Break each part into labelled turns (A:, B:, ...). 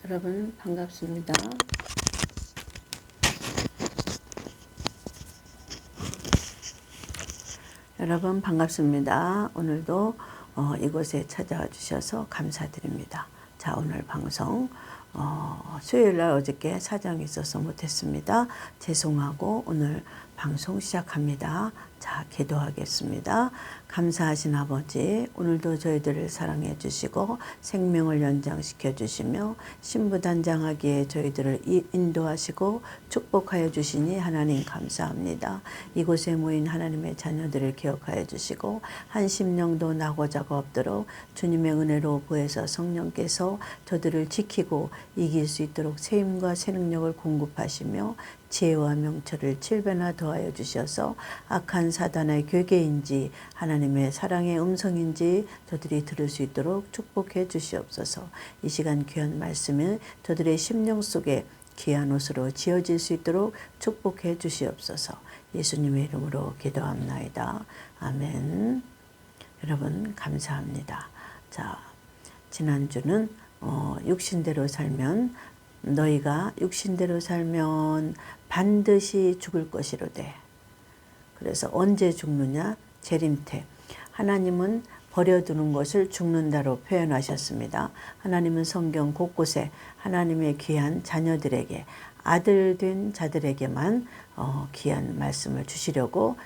A: 여러분 반갑습니다. 여러분 반갑습니다. 오늘도 이곳에 찾아와 주셔서 감사드립니다. 자, 오늘 방송 수요일날 어저께 사정이 있어서 못했습니다. 죄송하고 오늘 방송 시작합니다. 자, 기도하겠습니다. 감사하신 아버지, 오늘도 저희들을 사랑해 주시고 생명을 연장시켜 주시며 신부단장하기에 저희들을 인도하시고 축복하여 주시니 하나님 감사합니다. 이곳에 모인 하나님의 자녀들을 기억하여 주시고 한심령도 나고자가 없도록 주님의 은혜로 보혜사 성령께서 저들을 지키고 이길 수 있도록 새 힘과 새 능력을 공급하시며 지혜와 명철을 7배나 더하여 주셔서 악한 사단의 괴계인지 하나님의 사랑의 음성인지 저들이 들을 수 있도록 축복해 주시옵소서. 이 시간 귀한 말씀은 저들의 심령 속에 귀한 옷으로 지어질 수 있도록 축복해 주시옵소서. 예수님의 이름으로 기도합나이다. 아멘. 여러분 감사합니다. 자, 지난주는 육신대로 살면 너희가 육신대로 살면 반드시 죽을 것이로되. 그래서 언제 죽느냐? 재림태. 하나님은 버려두는 것을 죽는다로 표현하셨습니다. 하나님은 성경 곳곳에 하나님의 귀한 자녀들에게 아들 된 자들에게만 귀한 말씀을 주시려고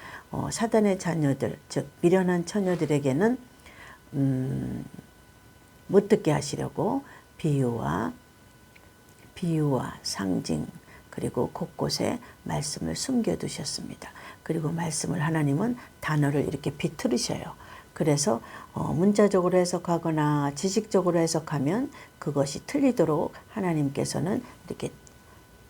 A: 사단의 자녀들, 즉 미련한 처녀들에게는 못 듣게 하시려고 비유와 상징 그리고 곳곳에 말씀을 숨겨두셨습니다. 그리고 말씀을 하나님은 단어를 이렇게 비틀으셔요. 그래서 문자적으로 해석하거나 지식적으로 해석하면 그것이 틀리도록 하나님께서는 이렇게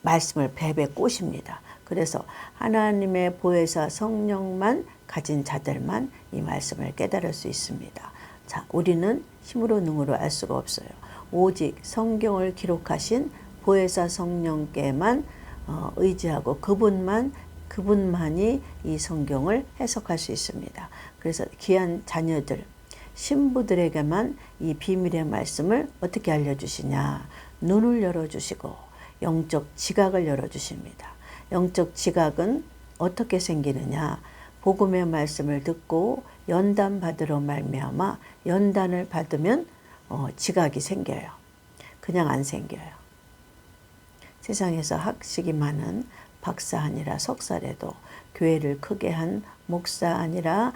A: 말씀을 배배 꼬십니다. 그래서 하나님의 보혜사 성령만 가진 자들만 이 말씀을 깨달을 수 있습니다. 자, 우리는 힘으로 능으로 알 수가 없어요. 오직 성경을 기록하신 보혜사 성령께만 의지하고 그분만이 이 성경을 해석할 수 있습니다. 그래서 귀한 자녀들, 신부들에게만 이 비밀의 말씀을 어떻게 알려주시냐? 눈을 열어주시고 영적 지각을 열어주십니다. 영적 지각은 어떻게 생기느냐? 복음의 말씀을 듣고 연단 받으러 말미암아 연단을 받으면 지각이 생겨요. 그냥 안 생겨요. 세상에서 학식이 많은 박사 아니라 석사래도 교회를 크게 한 목사 아니라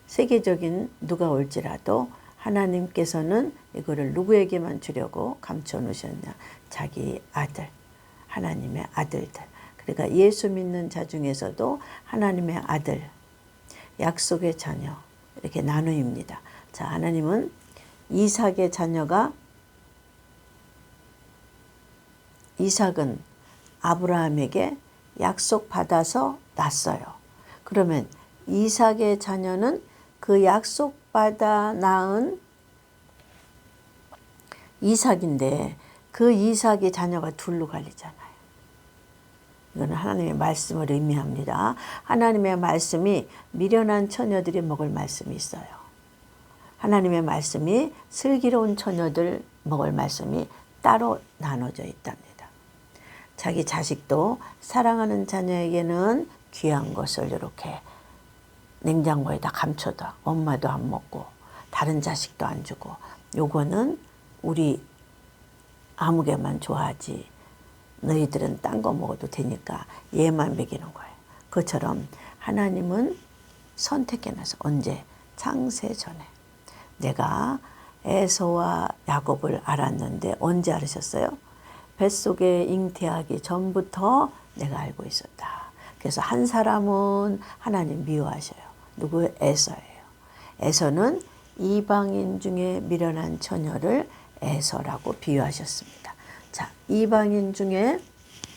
A: 세계적인 누가 올지라도 하나님께서는 이거를 누구에게만 주려고 감춰 놓으셨냐? 자기 아들, 하나님의 아들들. 그러니까 예수 믿는 자 중에서도 하나님의 아들, 약속의 자녀 이렇게 나누입니다. 자, 하나님은 이삭의 자녀가 이삭은 아브라함에게 약속받아서 낳았어요. 그러면 이삭의 자녀는 그 약속받아 낳은 이삭인데 그 이삭의 자녀가 둘로 갈리잖아요. 이거는 하나님의 말씀을 의미합니다. 하나님의 말씀이 미련한 처녀들이 먹을 말씀이 있어요. 하나님의 말씀이 슬기로운 처녀들 먹을 말씀이 따로 나눠져 있답니다. 자기 자식도 사랑하는 자녀에게는 귀한 것을 이렇게 냉장고에다 감춰둬. 엄마도 안 먹고 다른 자식도 안 주고 요거는 우리 아무개만 좋아하지 너희들은 딴 거 먹어도 되니까 얘만 먹이는 거예요. 그것처럼 하나님은 선택해놔서 언제? 창세 전에. 내가 에서와 야곱을 알았는데 언제 알으셨어요? 뱃속에 잉태하기 전부터 내가 알고 있었다. 그래서 한 사람은 하나님 미워하셔요. 누구? 에서예요. 에서는 이방인 중에 미련한 처녀를 에서라고 비유하셨습니다. 자, 이방인 중에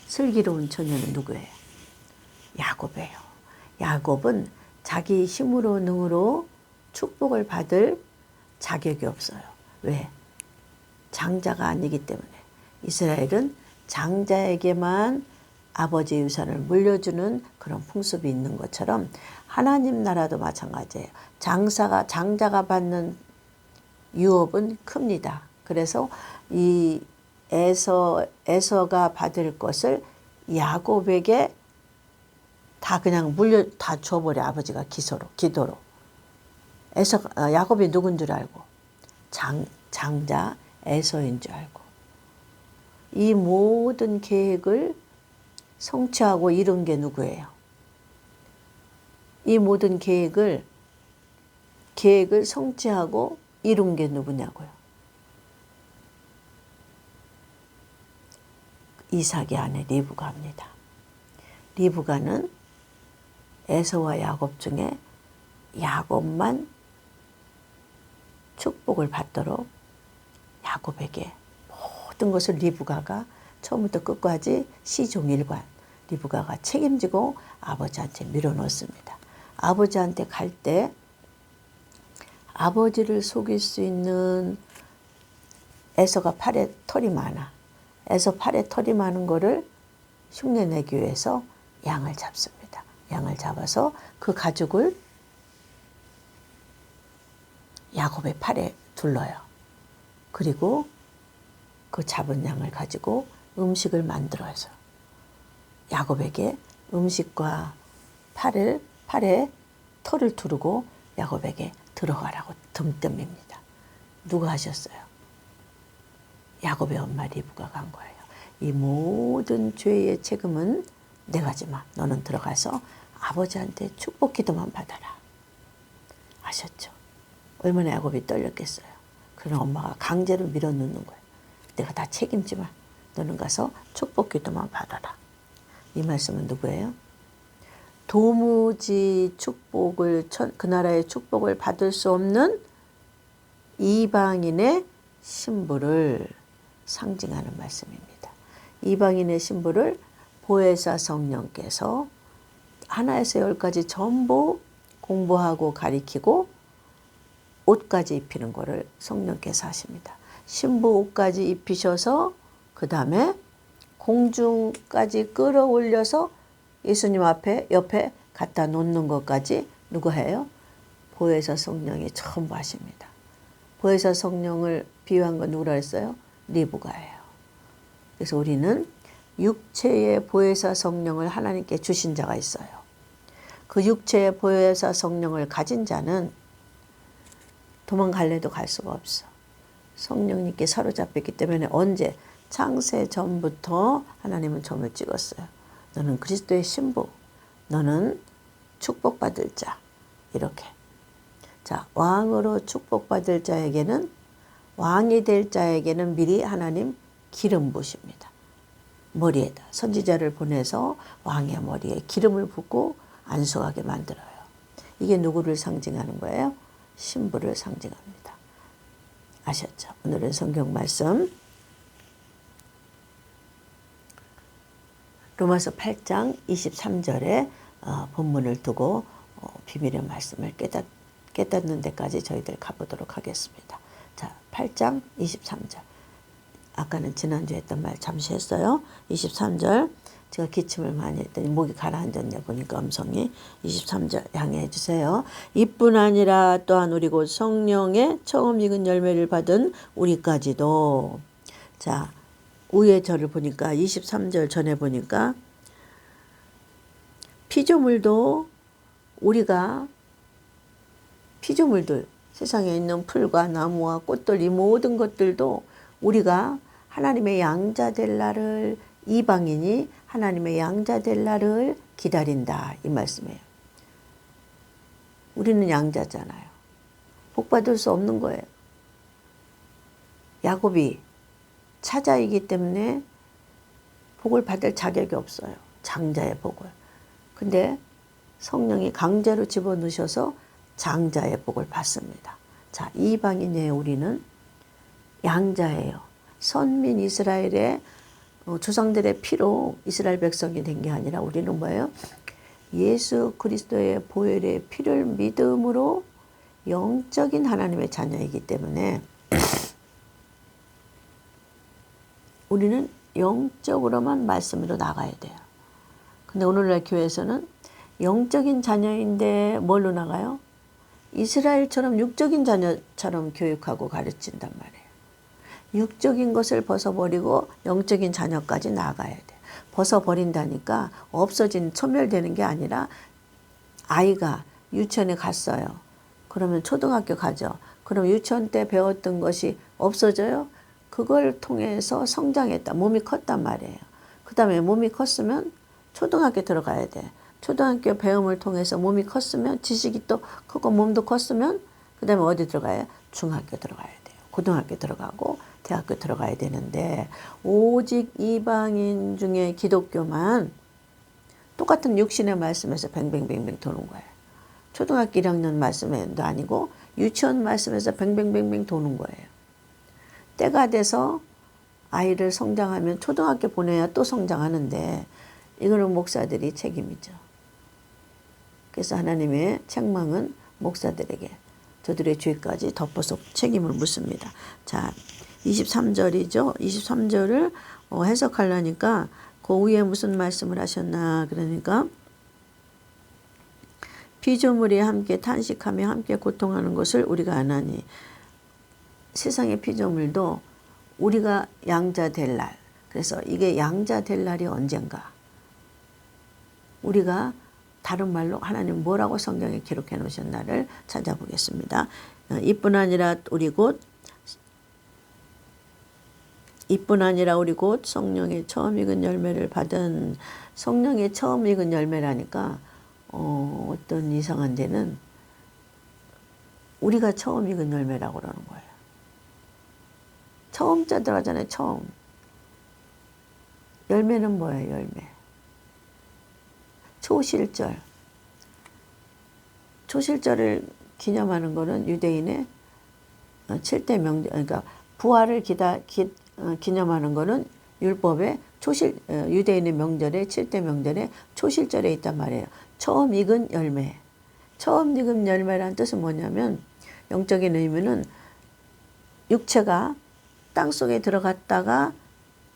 A: 슬기로운 처녀는 누구예요? 야곱이에요. 야곱은 자기 힘으로 능으로 축복을 받을 자격이 없어요. 왜? 장자가 아니기 때문에. 이스라엘은 장자에게만 아버지의 유산을 물려주는 그런 풍습이 있는 것처럼 하나님 나라도 마찬가지예요. 장자가 받는 유업은 큽니다. 그래서 이 에서가 받을 것을 야곱에게 다 그냥 다 줘버려. 아버지가 기도로. 야곱이 누군 줄 알고 장자 에서인 줄 알고 이 모든 계획을 성취하고 이룬 게 누구예요? 이 모든 계획을 성취하고 이룬 게 누구냐고요? 이삭의 아내 리브가입니다. 리브가는 에서와 야곱 중에 야곱만 축복을 받도록 야곱에게 모든 것을 리브가가 처음부터 끝까지 시종일관 리브가가 책임지고 아버지한테 밀어놓습니다. 아버지한테 갈 때 아버지를 속일 수 있는 에서가 팔에 털이 많아. 에서 팔에 털이 많은 거를 흉내내기 위해서 양을 잡습니다. 양을 잡아서 그 가죽을 야곱의 팔에 둘러요. 그리고 그 잡은 양을 가지고 음식을 만들어서 야곱에게 음식과 팔에 털을 두르고 야곱에게 들어가라고 등뜸입니다. 누가 하셨어요? 야곱의 엄마 리브가가 한 거예요. 이 모든 죄의 책임은 내가 지마. 너는 들어가서 아버지한테 축복 기도만 받아라. 아셨죠? 얼마나 야곱이 떨렸겠어요. 그러나 엄마가 강제로 밀어넣는 거예요. 내가 다 책임지마. 너는 가서 축복 기도만 받아라. 이 말씀은 누구예요? 도무지 그 나라의 축복을 받을 수 없는 이방인의 신부를 상징하는 말씀입니다. 이방인의 신부를 보혜사 성령께서 하나에서 열까지 전부 공부하고 가리키고 옷까지 입히는 거를 성령께서 하십니다. 신부 옷까지 입히셔서 그 다음에 공중까지 끌어올려서 예수님 옆에 갖다 놓는 것까지 누가 해요? 보혜사 성령이 전부 하십니다. 보혜사 성령을 비유한 건 누구라 했어요? 리브가예요. 그래서 우리는 육체의 보혜사 성령을 하나님께 주신 자가 있어요. 그 육체의 보혜사 성령을 가진 자는 도망갈래도 갈 수가 없어. 성령님께 사로잡혔기 때문에 언제 창세 전부터 하나님은 점을 찍었어요. 너는 그리스도의 신부, 너는 축복받을 자. 이렇게. 자, 왕으로 축복받을 자에게는 왕이 될 자에게는 미리 하나님 기름 부으십니다. 머리에다 선지자를 보내서 왕의 머리에 기름을 붓고 안수하게 만들어요. 이게 누구를 상징하는 거예요? 신부를 상징합니다. 아셨죠? 오늘은 성경 말씀 로마서 8장 23절에 본문을 두고 비밀의 말씀을 깨닫는 데까지 저희들 가보도록 하겠습니다. 자, 8장 23절. 아까는 지난주에 했던 말 잠시 했어요. 23절. 제가 기침을 많이 했더니 목이 가라앉았네 보니까 음성이. 23절 양해해 주세요. 이뿐 아니라 또한 우리 곧 성령의 처음 익은 열매를 받은 우리까지도. 자, 위에 절을 보니까 23절 전에 보니까 피조물도 세상에 있는 풀과 나무와 꽃들 이 모든 것들도 우리가 하나님의 양자 될 날을 이방인이 하나님의 양자 될 날을 기다린다 이 말씀이에요. 우리는 양자잖아요. 복 받을 수 없는 거예요. 야곱이 차자이기 때문에 복을 받을 자격이 없어요. 장자의 복을. 근데 성령이 강제로 집어넣으셔서 장자의 복을 받습니다. 자, 이방인의 우리는 양자예요. 선민 이스라엘의 조상들의 피로 이스라엘 백성이 된 게 아니라 우리는 뭐예요? 예수 그리스도의 보혈의 피를 믿음으로 영적인 하나님의 자녀이기 때문에 우리는 영적으로만 말씀으로 나가야 돼요. 근데 오늘날 교회에서는 영적인 자녀인데 뭘로 나가요? 이스라엘처럼 육적인 자녀처럼 교육하고 가르친단 말이에요. 육적인 것을 벗어버리고 영적인 자녀까지 나아가야 돼. 벗어버린다니까 없어진, 소멸되는 게 아니라 아이가 유치원에 갔어요. 그러면 초등학교 가죠. 그럼 유치원 때 배웠던 것이 없어져요? 그걸 통해서 성장했다. 몸이 컸단 말이에요. 그 다음에 몸이 컸으면 초등학교 들어가야 돼. 초등학교 배움을 통해서 몸이 컸으면 지식이 또 크고 몸도 컸으면 그 다음에 어디 들어가요? 중학교 들어가야 돼요. 고등학교 들어가고 대학교 들어가야 되는데 오직 이방인 중에 기독교만 똑같은 육신의 말씀에서 뱅뱅뱅뱅 도는 거예요. 초등학교 1학년 말씀도 아니고 유치원 말씀에서 뱅뱅뱅뱅 도는 거예요. 때가 돼서 아이를 성장하면 초등학교 보내야 또 성장하는데 이거는 목사들이 책임이죠. 그래서 하나님의 책망은 목사들에게 저들의 죄까지 덮어서 책임을 묻습니다. 자, 23절이죠. 23절을 해석하려니까 그 위에 무슨 말씀을 하셨나. 그러니까 피조물이 함께 탄식하며 함께 고통하는 것을 우리가 아나니. 세상의 피조물도 우리가 양자 될 날. 그래서 이게 양자 될 날이 언젠가. 우리가 다른 말로 하나님 뭐라고 성경에 기록해 놓으셨나를 찾아보겠습니다. 이뿐 아니라 우리 곧 성령의 처음 익은 열매를 받은. 성령의 처음 익은 열매라니까 어떤 이상한 데는 우리가 처음 익은 열매라고 그러는 거예요. 처음자 들어가잖아요. 처음. 열매는 뭐예요? 열매. 초실절. 초실절을 기념하는 것은 유대인의 7대 명절, 그러니까 부활을 기념하는 것은 율법의 유대인의 명절에 7대 명절에 초실절에 있단 말이에요. 처음 익은 열매. 처음 익은 열매라는 뜻은 뭐냐면 영적인 의미는 육체가 땅속에 들어갔다가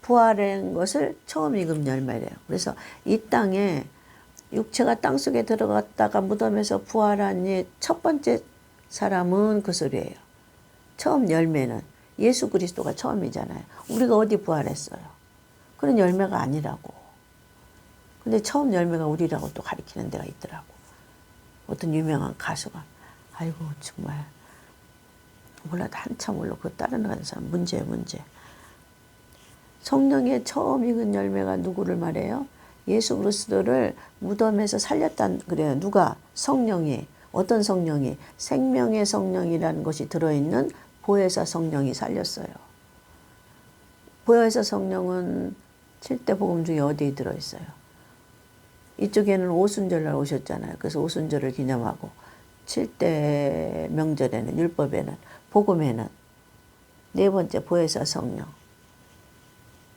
A: 부활한 것을 처음 익은 열매래요. 그래서 이 땅에 육체가 땅속에 들어갔다가 무덤에서 부활한 첫 번째 사람은 그 소리예요. 처음 열매는 예수 그리스도가 처음이잖아요. 우리가 어디 부활했어요? 그런 열매가 아니라고. 근데 처음 열매가 우리라고 또 가리키는 데가 있더라고. 어떤 유명한 가수가 아이고 정말 몰라도 한참 올라 그 따라가는 사람 문제. 성령의 처음 익은 열매가 누구를 말해요? 예수 그리스도를 무덤에서 살렸단 그래요. 누가? 성령이. 어떤 성령이? 생명의 성령이라는 것이 들어있는 보혜사 성령이 살렸어요. 보혜사 성령은 7대 복음 중에 어디에 들어있어요? 이쪽에는 오순절날 오셨잖아요. 그래서 오순절을 기념하고 7대 명절에는 율법에는 복음에는 네 번째 보혜사 성령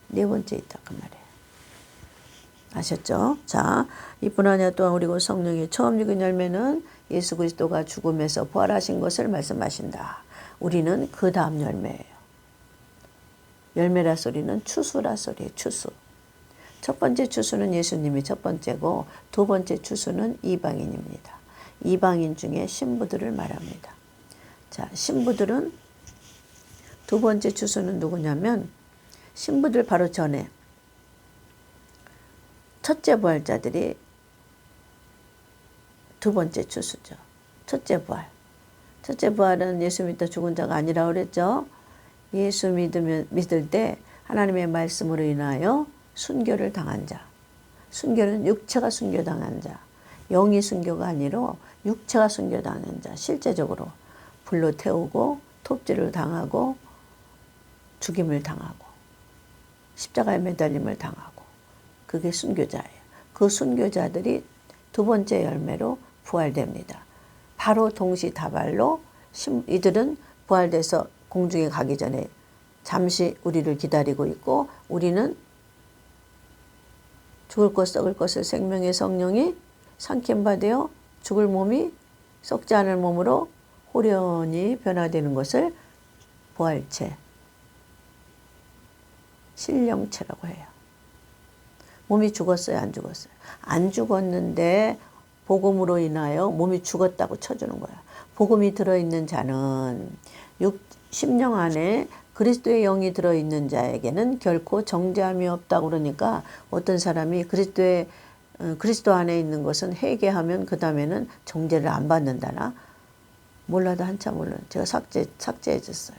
A: 네 번째 있다 그 말이에요. 아셨죠? 자, 이뿐 아니라 또한 우리 곧 성령이 처음 익은 열매는 예수 그리스도가 죽음에서 부활하신 것을 말씀하신다. 우리는 그 다음 열매예요. 열매라 소리는 추수라 소리예요. 추수. 첫 번째 추수는 예수님이 첫 번째고 두 번째 추수는 이방인입니다. 이방인 중에 신부들을 말합니다. 자, 신부들은 두 번째 추수는 누구냐면 신부들 바로 전에 첫째 부활자들이 두 번째 추수죠. 첫째 부활. 첫째 부활은 예수 믿다 죽은 자가 아니라고 그랬죠. 예수 믿을 때 하나님의 말씀으로 인하여 순교를 당한 자. 순교는 육체가 순교당한 자. 영이 순교가 아니라 육체가 순교당한 자. 실제적으로 불로 태우고 톱질을 당하고 죽임을 당하고 십자가에 매달림을 당하고 그게 순교자예요. 그 순교자들이 두 번째 열매로 부활됩니다. 바로 동시다발로 이들은 부활돼서 공중에 가기 전에 잠시 우리를 기다리고 있고 우리는 죽을 것 썩을 것을 생명의 성령이 삼킴바 되어 죽을 몸이 썩지 않을 몸으로 호련히 변화되는 것을 부활체, 신령체라고 해요. 몸이 죽었어요? 안 죽었어요? 안 죽었는데 복음으로 인하여 몸이 죽었다고 쳐주는 거야. 복음이 들어있는 자는 심령 안에 그리스도의 영이 들어있는 자에게는 결코 정죄함이 없다고 그러니까 어떤 사람이 그리스도 안에 있는 것은 회개하면 그 다음에는 정죄를 안 받는다나? 몰라도 한참 모르는, 제가 삭제해줬어요.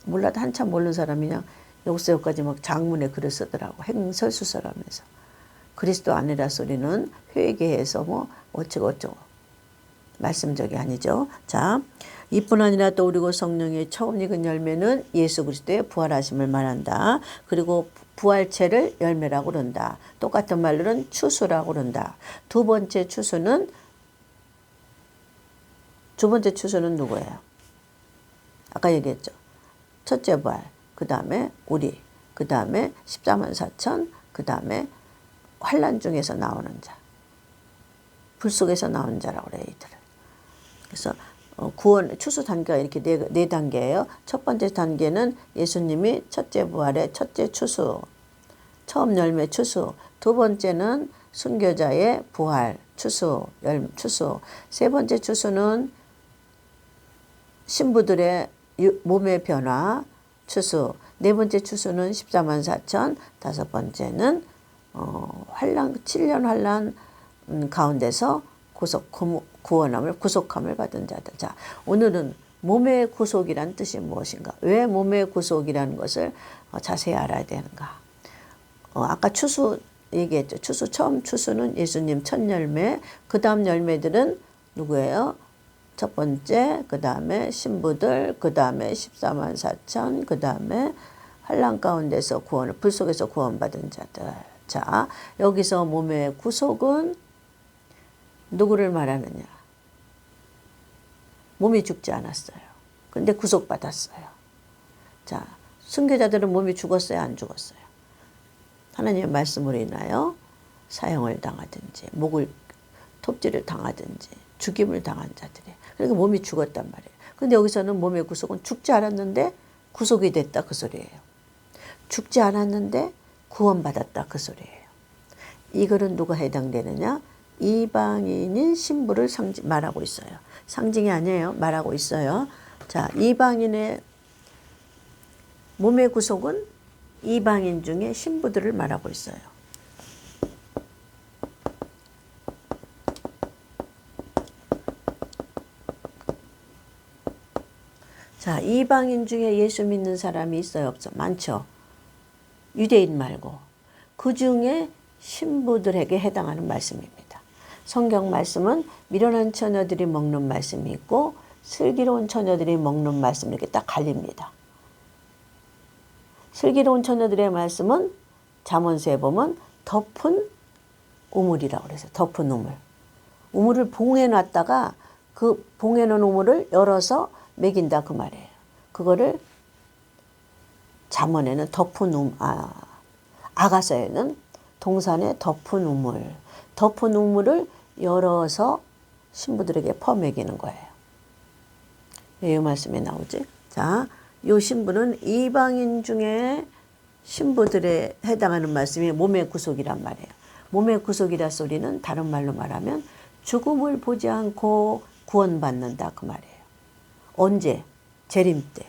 A: 몰라도 한참 모르는 사람이 그냥 여기서까지 막 장문에 글을 쓰더라고. 행설수설하면서. 그리스도 아니라 소리는 회개해서 뭐 어쩌고저쩌고. 말씀적이 아니죠. 자, 이뿐 아니라 또 우리고 성령의 처음 익은 열매는 예수 그리스도의 부활하심을 말한다. 그리고 부활체를 열매라고 그런다. 똑같은 말로는 추수라고 그런다. 두 번째 추수는 누구예요? 아까 얘기했죠. 첫째 부활, 그 다음에 우리, 그 다음에 14만 4천, 그 다음에 환난 중에서 나오는 자. 불 속에서 나오는 자라고 그래요, 이들을. 그래서 구원, 추수 단계가 이렇게 네 단계예요. 첫 번째 단계는 예수님이 첫째 부활의 첫째 추수, 처음 열매 추수. 두 번째는 순교자의 부활, 추수. 세 번째 추수는 신부들의 몸의 변화, 추수. 네 번째 추수는 14만 4천. 다섯 번째는 환란, 7년 환란 가운데서 구속함을 받은 자들. 자, 오늘은 몸의 구속이란 뜻이 무엇인가? 왜 몸의 구속이라는 것을 자세히 알아야 되는가? 아까 추수 얘기했죠. 처음 추수는 예수님 첫 열매, 그 다음 열매들은 누구예요? 첫 번째, 그 다음에 신부들, 그 다음에 14만 4천, 그 다음에 환란 가운데서 불 속에서 구원받은 자들. 자, 여기서 몸의 구속은 누구를 말하느냐? 몸이 죽지 않았어요. 근데 구속받았어요. 자, 순교자들은 몸이 죽었어요? 안 죽었어요? 하나님의 말씀으로 인하여 사형을 당하든지 톱질을 당하든지 죽임을 당한 자들이. 그러니까 몸이 죽었단 말이에요. 근데 여기서는 몸의 구속은 죽지 않았는데 구속이 됐다 그 소리예요. 죽지 않았는데 구원받았다 그 소리예요. 이거는 누가 해당되느냐? 이방인인 신부를 말하고 있어요. 상징이 아니에요. 말하고 있어요. 자, 이방인의 몸의 구속은 이방인 중에 신부들을 말하고 있어요. 자, 이방인 중에 예수 믿는 사람이 있어요? 없어? 많죠. 유대인 말고. 그 중에 신부들에게 해당하는 말씀입니다. 성경 말씀은 미련한 처녀들이 먹는 말씀이 있고 슬기로운 처녀들이 먹는 말씀 이렇게 딱 갈립니다. 슬기로운 처녀들의 말씀은 잠언서에 보면 덮은 우물이라고 그래서 덮은 우물. 우물을 봉해 놨다가 그 봉해 놓은 우물을 열어서 먹인다 그 말이에요. 그거를 잠언에는 덮은 아가서에는 동산에 덮은 우물을 열어서 신부들에게 퍼먹이는 거예요. 왜 이 말씀에 나오지? 자, 이 신부는 이방인 중에 신부들에 해당하는 말씀이 몸의 구속이란 말이에요. 몸의 구속이라 소리는 다른 말로 말하면 죽음을 보지 않고 구원받는다 그 말이에요. 언제? 재림 때.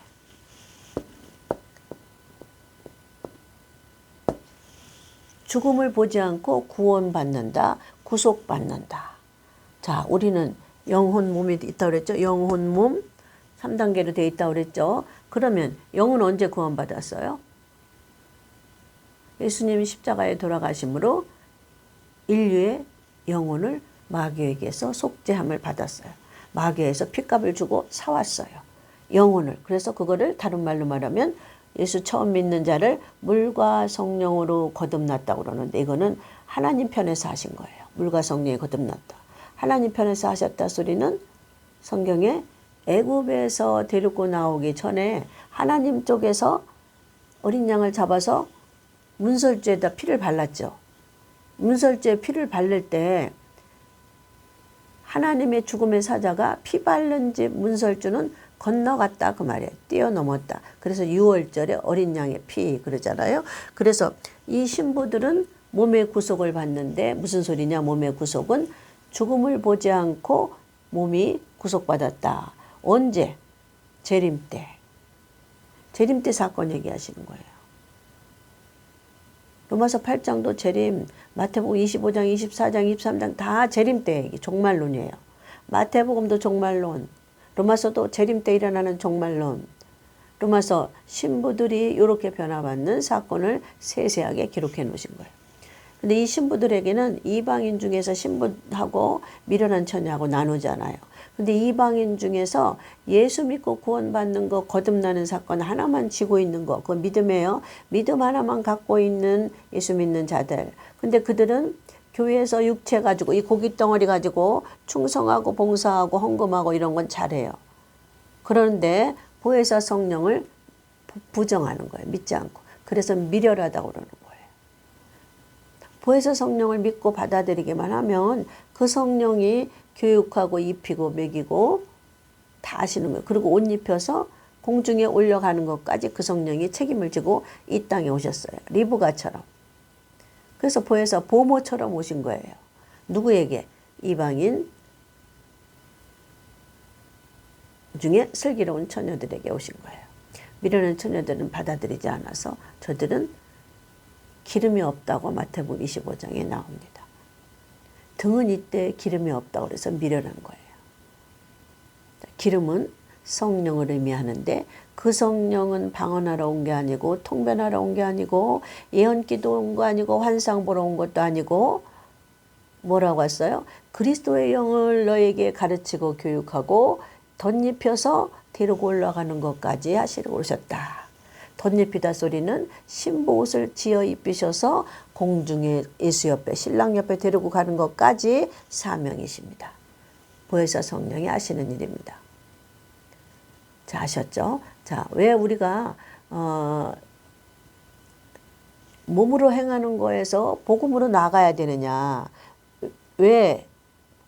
A: 죽음을 보지 않고 구원받는다, 구속받는다. 자, 우리는 영혼 몸이 있다고 그랬죠? 영혼 몸 3단계로 되어 있다고 그랬죠? 그러면 영은 언제 구원받았어요? 예수님이 십자가에 돌아가심으로 인류의 영혼을 마귀에게서 속죄함을 받았어요. 마귀에서 핏값을 주고 사왔어요. 영혼을. 그래서 그거를 다른 말로 말하면 예수 처음 믿는 자를 물과 성령으로 거듭났다고 그러는데 이거는 하나님 편에서 하신 거예요. 물과 성령이 거듭났다. 하나님 편에서 하셨다 소리는 성경에 애굽에서 데리고 나오기 전에 하나님 쪽에서 어린 양을 잡아서 문설주에다 피를 발랐죠. 문설주에 피를 바를 때 하나님의 죽음의 사자가 피 바른 집 문설주는 건너갔다 그 말이에요. 뛰어넘었다. 그래서 6월절에 어린 양의 피 그러잖아요. 그래서 이 신부들은 몸의 구속을 받는데 무슨 소리냐? 몸의 구속은 죽음을 보지 않고 몸이 구속받았다. 언제? 재림 때. 재림 때 사건 얘기하시는 거예요. 로마서 8장도 재림, 마태복음 25장, 24장, 23장 다 재림 때 얘기, 종말론이에요. 마태복음도 종말론, 로마서도 재림 때 일어나는 종말론, 로마서 신부들이 이렇게 변화받는 사건을 세세하게 기록해 놓으신 거예요. 근데 이 신부들에게는 이방인 중에서 신부하고 미련한 처녀하고 나누잖아요. 근데 이방인 중에서 예수 믿고 구원받는 거, 거듭나는 사건 하나만 쥐고 있는 거, 그건 믿음이에요. 믿음 하나만 갖고 있는 예수 믿는 자들. 근데 그들은 교회에서 육체 가지고, 이 고기 덩어리 가지고 충성하고 봉사하고 헌금하고 이런 건 잘해요. 그런데 보혜사 성령을 부정하는 거예요. 믿지 않고. 그래서 미련하다고 그러는 거예요. 보혜사 성령을 믿고 받아들이기만 하면 그 성령이 교육하고 입히고 먹이고 다 하시는 거예요. 그리고 옷 입혀서 공중에 올려가는 것까지 그 성령이 책임을 지고 이 땅에 오셨어요. 리브가처럼. 그래서 보혜사 보모처럼 오신 거예요. 누구에게? 이방인 중에 슬기로운 처녀들에게 오신 거예요. 미련한 처녀들은 받아들이지 않아서 저들은 기름이 없다고 마태복음 25장에 나옵니다. 등은 이때 기름이 없다고 그래서 미련한 거예요. 기름은 성령을 의미하는데 그 성령은 방언하러 온 게 아니고 통변하러 온 게 아니고 예언기도 온 거 아니고 환상 보러 온 것도 아니고 뭐라고 했어요? 그리스도의 영을 너에게 가르치고 교육하고 덧입혀서 데리고 올라가는 것까지 하시러 오셨다. 덧입히다 소리는 신부 옷을 지어 입히셔서 공중에 예수 옆에 신랑 옆에 데리고 가는 것까지 사명이십니다. 보혜사 성령이 하시는 일입니다. 자, 아셨죠? 자, 왜 우리가 몸으로 행하는 거에서 복음으로 나가야 되느냐? 왜?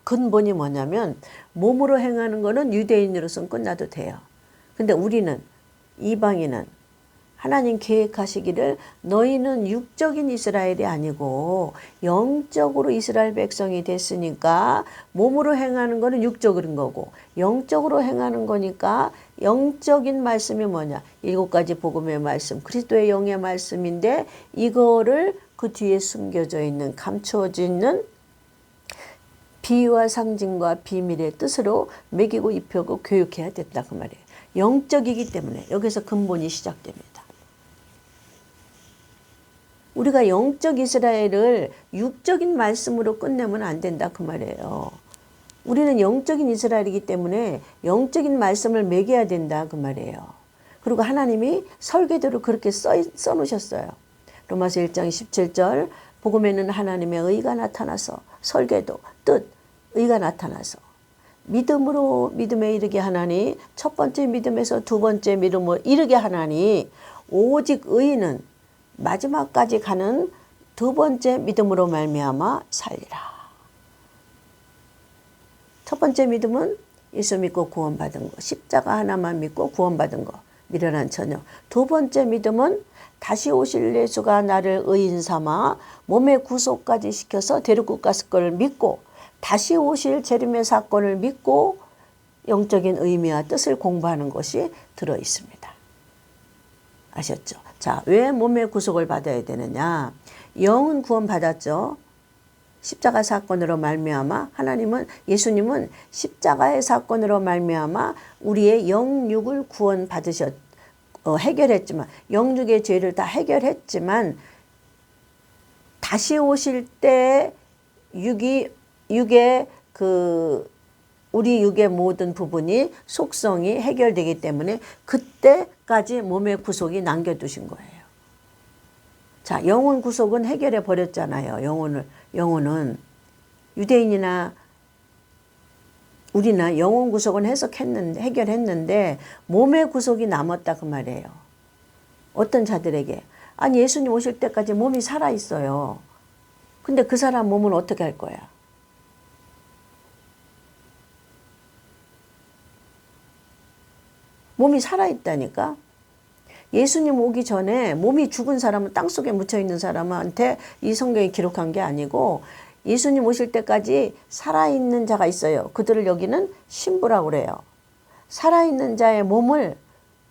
A: 근본이 뭐냐면 몸으로 행하는 거는 유대인으로서는 끝나도 돼요. 근데 우리는 이방인은 하나님 계획하시기를 너희는 육적인 이스라엘이 아니고 영적으로 이스라엘 백성이 됐으니까 몸으로 행하는 거는 육적인 거고 영적으로 행하는 거니까 영적인 말씀이 뭐냐? 7가지 복음의 말씀, 그리스도의 영의 말씀인데 이거를 그 뒤에 숨겨져 있는 감추어져 있는 비유와 상징과 비밀의 뜻으로 먹이고 입히고 교육해야 된다 그 말이에요. 영적이기 때문에 여기서 근본이 시작됩니다. 우리가 영적 이스라엘을 육적인 말씀으로 끝내면 안 된다 그 말이에요. 우리는 영적인 이스라엘이기 때문에 영적인 말씀을 먹여야 된다 그 말이에요. 그리고 하나님이 설계도를 그렇게 써놓으셨어요. 로마서 1장 17절 복음에는 하나님의 의가 나타나서 설계도, 뜻, 의가 나타나서 믿음으로 믿음에 이르게 하나니 첫 번째 믿음에서 두 번째 믿음으로 이르게 하나니 오직 의인은 마지막까지 가는 두 번째 믿음으로 말미암아 살리라. 첫 번째 믿음은 예수 믿고 구원받은 거, 십자가 하나만 믿고 구원받은 거, 미련한 처녀. 두 번째 믿음은 다시 오실 예수가 나를 의인 삼아 몸의 구속까지 시켜서 데리고 갔을 걸 믿고 다시 오실 재림의 사건을 믿고 영적인 의미와 뜻을 공부하는 것이 들어 있습니다. 아셨죠? 자, 왜 몸의 구속을 받아야 되느냐? 영은 구원받았죠. 십자가 사건으로 말미암아 하나님은 예수님은 십자가의 사건으로 말미암아 우리의 영육을 구원받으셨 해결했지만 영육의 죄를 다 해결했지만 다시 오실 때 육의 우리 육의 모든 부분이 속성이 해결되기 때문에 그때까지 몸의 구속이 남겨두신 거예요. 자, 영혼 구속은 해결해 버렸잖아요. 영혼은 유대인이나 우리나 영혼 구속은 해결했는데 몸의 구속이 남았다 그 말이에요. 어떤 자들에게 아니 예수님 오실 때까지 몸이 살아 있어요. 근데 그 사람 몸은 어떻게 할 거야? 몸이 살아있다니까. 예수님 오기 전에 몸이 죽은 사람은 땅속에 묻혀있는 사람한테 이 성경이 기록한 게 아니고 예수님 오실 때까지 살아있는 자가 있어요. 그들을 여기는 신부라고 그래요. 살아있는 자의 몸을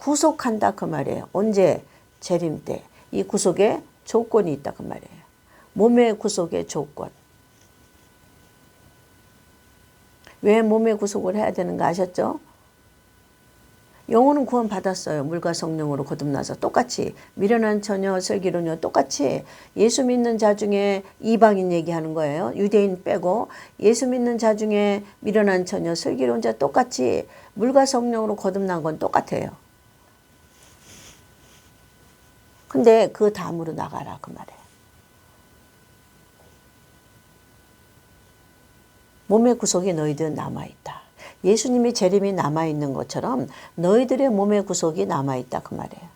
A: 구속한다 그 말이에요. 언제? 재림 때. 이 구속에 조건이 있다 그 말이에요. 몸의 구속의 조건. 왜 몸의 구속을 해야 되는가 아셨죠? 영혼은 구원 받았어요. 물과 성령으로 거듭나서 똑같이 미련한 처녀 슬기로녀 똑같이 예수 믿는 자 중에 이방인 얘기하는 거예요. 유대인 빼고 예수 믿는 자 중에 미련한 처녀 슬기로운 자 똑같이 물과 성령으로 거듭난 건 똑같아요. 근데 그 다음으로 나가라 그 말이에요. 몸의 구속이 너희들은 남아있다. 예수님의 재림이 남아있는 것처럼 너희들의 몸의 구속이 남아있다 그 말이에요.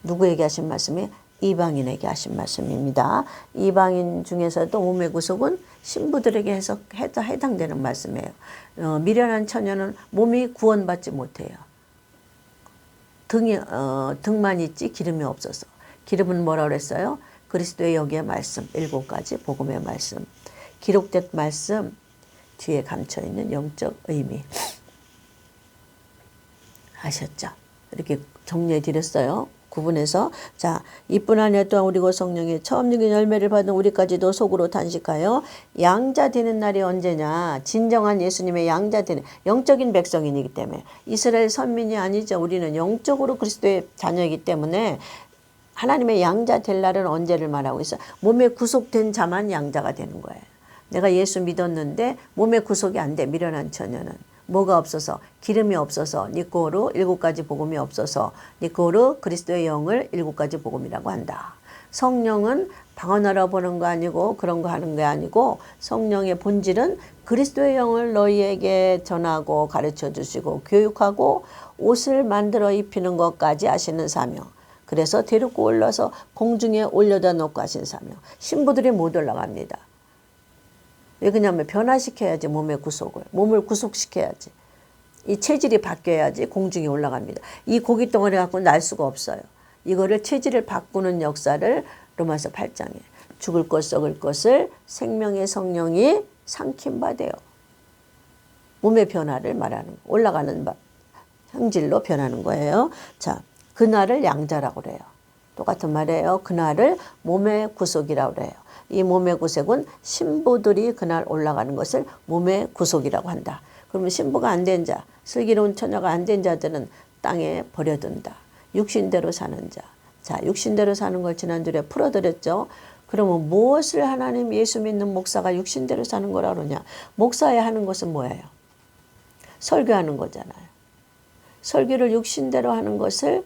A: 누구에게 하신 말씀이? 이방인에게 하신 말씀입니다. 이방인 중에서도 몸의 구속은 신부들에게 해당되는 말씀이에요. 미련한 처녀는 몸이 구원받지 못해요. 등만 있지 기름이 없어서. 기름은 뭐라 그랬어요? 그리스도의 영의 말씀 7가지 복음의 말씀. 기록된 말씀 뒤에 감춰있는 영적 의미. 아셨죠? 이렇게 정리해 드렸어요. 구분해서. 자, 이뿐 아니라 또한 우리고 성령의 처음 익은 열매를 받은 우리까지도 속으로 단식하여 양자 되는 날이 언제냐. 진정한 예수님의 양자 되는 영적인 백성이기 때문에. 이스라엘 선민이 아니죠. 우리는 영적으로 그리스도의 자녀이기 때문에 하나님의 양자 될 날은 언제를 말하고 있어요. 몸에 구속된 자만 양자가 되는 거예요. 내가 예수 믿었는데 몸에 구속이 안 돼. 미련한 처녀는. 뭐가 없어서? 기름이 없어서. 니코로 7가지 복음이 없어서. 니코로 그리스도의 영을 7가지 복음이라고 한다. 성령은 방언하러 보는 거 아니고 그런 거 하는 게 아니고 성령의 본질은 그리스도의 영을 너희에게 전하고 가르쳐 주시고 교육하고 옷을 만들어 입히는 것까지 하시는 사명. 그래서 데리고 올라서 공중에 올려다 놓고 하신 사명. 신부들이 못 올라갑니다. 왜 그러냐면 변화시켜야지 몸의 구속을. 몸을 구속시켜야지. 이 체질이 바뀌어야지 공중에 올라갑니다. 이 고기 덩어리 갖고 날 수가 없어요. 이거를 체질을 바꾸는 역사를 로마서 8장에 죽을 것 썩을 것을 생명의 성령이 삼킴받아요. 몸의 변화를 말하는 거. 올라가는 형질로 변하는 거예요. 자, 그날을 양자라고 그래요. 똑같은 말이에요. 그날을 몸의 구속이라고 그래요. 이 몸의 구속은 신부들이 그날 올라가는 것을 몸의 구속이라고 한다. 그러면 신부가 안 된 자, 슬기로운 처녀가 안 된 자들은 땅에 버려둔다. 육신대로 사는 자. 자, 육신대로 사는 걸 지난주에 풀어드렸죠. 그러면 무엇을 하나님 예수 믿는 목사가 육신대로 사는 거라 그러냐. 목사야 하는 것은 뭐예요? 설교하는 거잖아요. 설교를 육신대로 하는 것을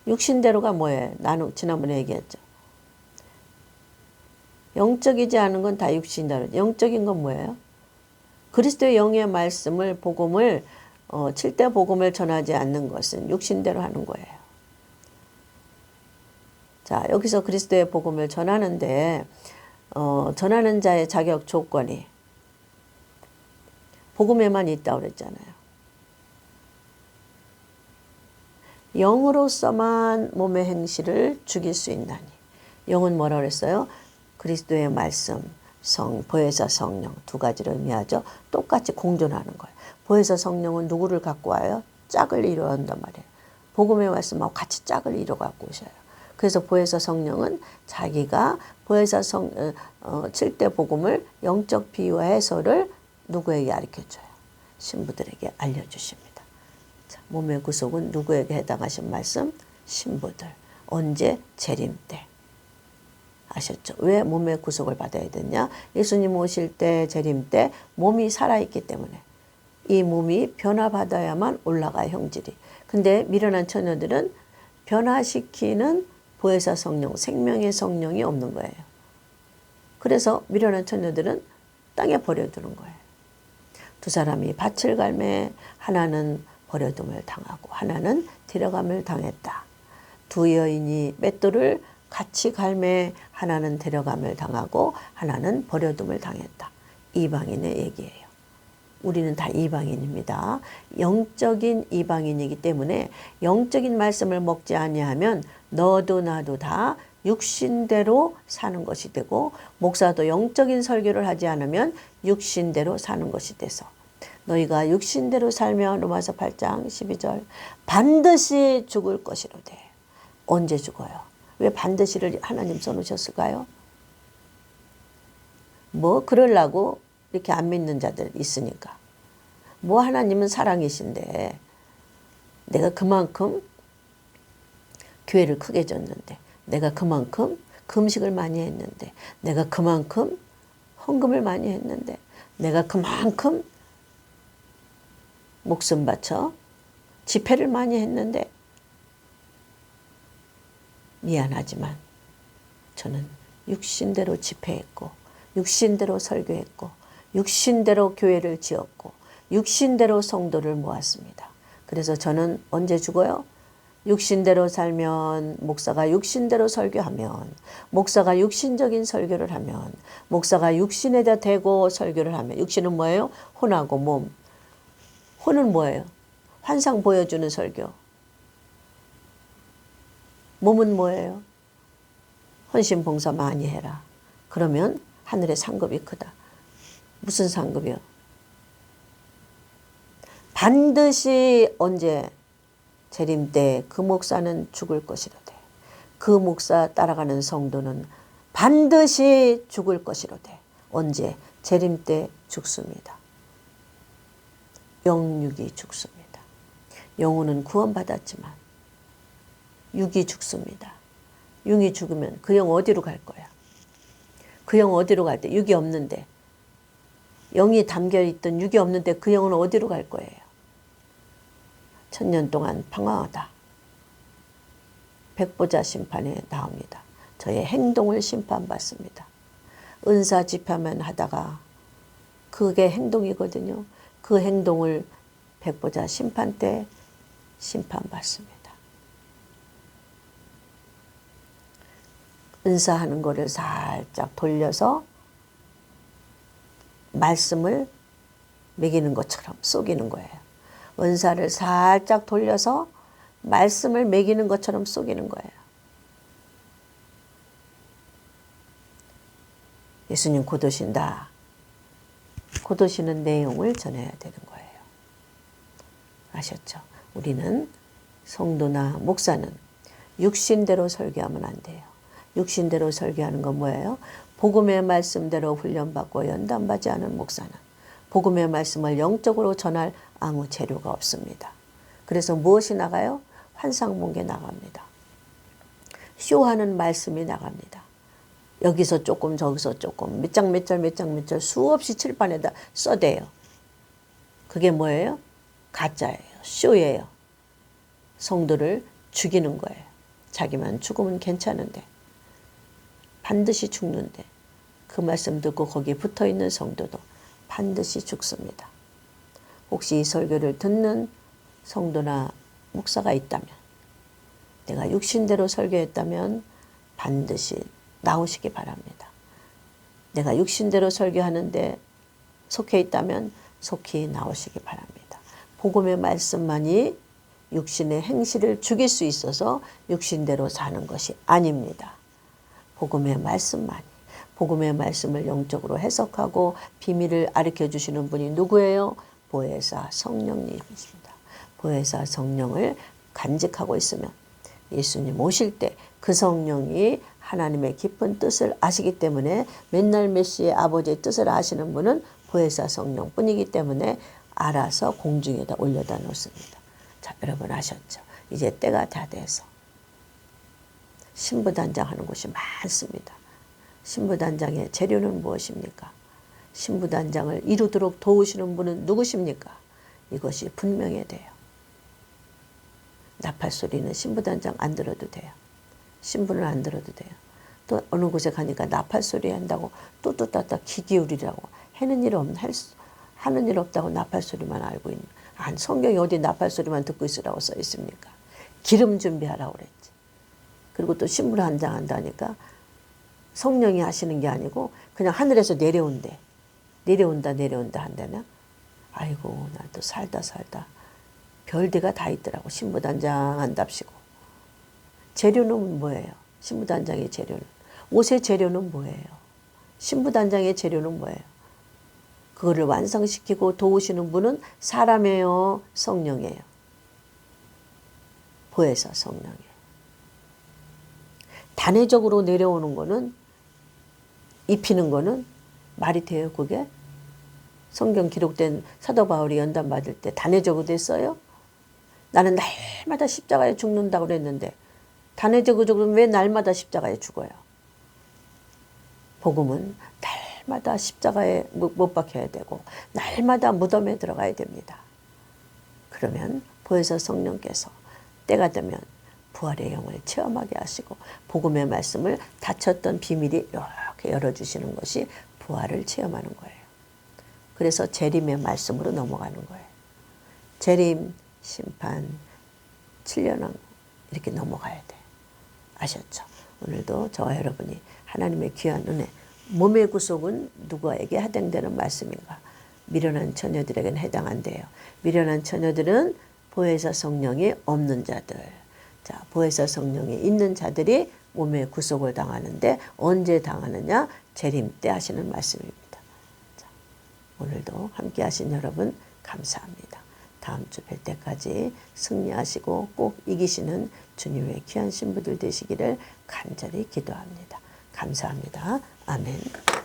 A: 육신대로가 뭐예요? 나는 지난번에 얘기했죠. 영적이지 않은 건 다 육신대로. 영적인 건 뭐예요? 그리스도의 영의 말씀을 복음을 7대 복음을 전하지 않는 것은 육신대로 하는 거예요. 자, 여기서 그리스도의 복음을 전하는데 전하는 자의 자격 조건이 복음에만 있다고 그랬잖아요. 영으로서만 몸의 행실을 죽일 수 있나니. 영은 뭐라 그랬어요? 그리스도의 말씀, 보혜사 성령 2가지를 의미하죠. 똑같이 공존하는 거예요. 보혜사 성령은 누구를 갖고 와요? 짝을 이루어한단 말이에요. 복음의 말씀하고 같이 짝을 이루어 갖고 오셔요. 그래서 보혜사 성령은 자기가 보혜사 7대 복음을 영적 비유와 해설을 누구에게 가르쳐줘요? 신부들에게 알려주십니다. 몸의 구속은 누구에게 해당하신 말씀? 신부들. 언제? 재림 때. 아셨죠? 왜 몸의 구속을 받아야 되냐? 예수님 오실 때, 재림 때 몸이 살아있기 때문에. 이 몸이 변화받아야만 올라가요, 형질이. 근데 미련한 처녀들은 변화시키는 보혜사 성령, 생명의 성령이 없는 거예요. 그래서 미련한 처녀들은 땅에 버려두는 거예요. 두 사람이 밭을 갈매 하나는 버려둠을 당하고 하나는 데려감을 당했다. 두 여인이 맷돌을 같이 갈매 하나는 데려감을 당하고 하나는 버려둠을 당했다. 이방인의 얘기예요. 우리는 다 이방인입니다. 영적인 이방인이기 때문에 영적인 말씀을 먹지 아니하면 너도 나도 다 육신대로 사는 것이 되고 목사도 영적인 설교를 하지 않으면 육신대로 사는 것이 돼서 너희가 육신대로 살면 로마서 8장 12절 반드시 죽을 것이로되. 언제 죽어요? 왜 반드시를 하나님 써놓으셨을까요? 뭐 그러려고 이렇게 안 믿는 자들 있으니까. 뭐 하나님은 사랑이신데 내가 그만큼 교회를 크게 졌는데, 내가 그만큼 금식을 많이 했는데, 내가 그만큼 헌금을 많이 했는데, 내가 그만큼 목숨 바쳐 집회를 많이 했는데, 미안하지만 저는 육신대로 집회했고, 육신대로 설교했고, 육신대로 교회를 지었고, 육신대로 성도를 모았습니다. 그래서 저는 언제 죽어요? 육신대로 살면, 목사가 육신대로 설교하면, 목사가 육신적인 설교를 하면, 목사가 육신에다 대고 설교를 하면, 육신은 뭐예요? 혼하고 몸. 혼은 뭐예요? 환상 보여주는 설교. 몸은 뭐예요? 헌신 봉사 많이 해라. 그러면 하늘의 상급이 크다. 무슨 상급이요? 반드시 언제? 재림 때 그 목사는 죽을 것이로되, 그 목사 따라가는 성도는 반드시 죽을 것이로되. 언제? 재림 때 죽습니다. 영육이 죽습니다. 영혼은 구원받았지만 육이 죽습니다. 육이 죽으면 그 영 어디로 갈 거야? 그 영 어디로 갈 때? 육이 없는데, 영이 담겨있던 육이 없는데 그 영은 어디로 갈 거예요? 1000년 동안 방황하다 백보자 심판에 나옵니다. 저의 행동을 심판받습니다. 은사 집회만 하다가 그게 행동이거든요. 그 행동을 백보자 심판 때 심판받습니다. 은사하는 거를 살짝 돌려서 말씀을 먹이는 것처럼 속이는 거예요. 은사를 살짝 돌려서 말씀을 먹이는 것처럼 속이는 거예요. 예수님 곧 오신다. 곧 오시는 내용을 전해야 되는 거예요. 아셨죠? 우리는 성도나 목사는 육신대로 설교하면 안 돼요. 육신대로 설교하는 건 뭐예요? 복음의 말씀대로 훈련받고 연단받지 않은 목사는 복음의 말씀을 영적으로 전할 아무 재료가 없습니다. 그래서 무엇이 나가요? 환상봉계 나갑니다. 쇼하는 말씀이 나갑니다. 여기서 조금 저기서 조금 몇 장 몇 절 몇 장 몇 절 수없이 칠판에다 써대요. 그게 뭐예요? 가짜예요. 쇼예요. 성도를 죽이는 거예요. 자기만 죽으면 괜찮은데 반드시 죽는데 그 말씀 듣고 거기에 붙어있는 성도도 반드시 죽습니다. 혹시 이 설교를 듣는 성도나 목사가 있다면, 내가 육신대로 설교했다면 반드시 나오시기 바랍니다. 내가 육신대로 설교하는데 속해 있다면 속히 나오시기 바랍니다. 복음의 말씀만이 육신의 행실을 죽일 수 있어서 육신대로 사는 것이 아닙니다. 복음의 말씀만이, 복음의 말씀을 영적으로 해석하고 비밀을 가르쳐 주시는 분이 누구예요? 보혜사 성령님이십니다. 보혜사 성령을 간직하고 있으면 예수님 오실 때 그 성령이 하나님의 깊은 뜻을 아시기 때문에 맨날 메시의 아버지의 뜻을 아시는 분은 보혜사 성령뿐이기 때문에 알아서 공중에다 올려다 놓습니다. 자, 여러분 아셨죠? 이제 때가 다 돼서 신부단장하는 곳이 많습니다. 신부단장의 재료는 무엇입니까? 신부단장을 이루도록 도우시는 분은 누구십니까? 이것이 분명해야 돼요. 나팔 소리는 신부단장 안 들어도 돼요. 신부는 안 들어도 돼요. 또 어느 곳에 가니까 나팔 소리 한다고 뚜뚜따따 귀 기울이라고 하는 일 없다고 나팔 소리만 알고 있는. 성경에 어디 나팔 소리만 듣고 있으라고 써 있습니까? 기름 준비하라고 그랬지. 그리고 또 신부단장 한다니까 성령이 하시는 게 아니고 그냥 하늘에서 내려온대. 내려온다 한다나? 아이고 난 또 살다 별대가 다 있더라고. 신부단장 한답시고. 재료는 뭐예요? 신부단장의 재료는. 옷의 재료는 뭐예요? 신부단장의 재료는 뭐예요? 그거를 완성시키고 도우시는 분은 사람이에요, 성령이에요? 보혜사 성령이에요. 단회적으로 내려오는 거는, 입히는 거는 말이 돼요, 그게? 성경 기록된 사도 바울이 연단 받을 때 단회적으로 됐어요? 나는 날마다 십자가에 죽는다고 그랬는데 단회적으로 왜 날마다 십자가에 죽어요? 복음은 날마다 십자가에 못 박혀야 되고 날마다 무덤에 들어가야 됩니다. 그러면 보혜사 성령께서 때가 되면 부활의 영을 체험하게 하시고 복음의 말씀을 닫혔던 비밀이 이렇게 열어주시는 것이 부활을 체험하는 거예요. 그래서 재림의 말씀으로 넘어가는 거예요. 재림, 심판, 7년왕 이렇게 넘어가야 돼. 아셨죠? 오늘도 저와 여러분이 하나님의 귀한 은혜, 몸의 구속은 누구에게 해당되는 말씀인가? 미련한 처녀들에게는 해당한대요. 미련한 처녀들은 보혜사 성령이 없는 자들. 자, 보혜사 성령이 있는 자들이 몸의 구속을 당하는데 언제 당하느냐? 재림 때 하시는 말씀입니다. 자, 오늘도 함께 하신 여러분 감사합니다. 다음 주 뵐 때까지 승리하시고 꼭 이기시는 주님의 귀한 신부들 되시기를 간절히 기도합니다. 감사합니다. 아멘.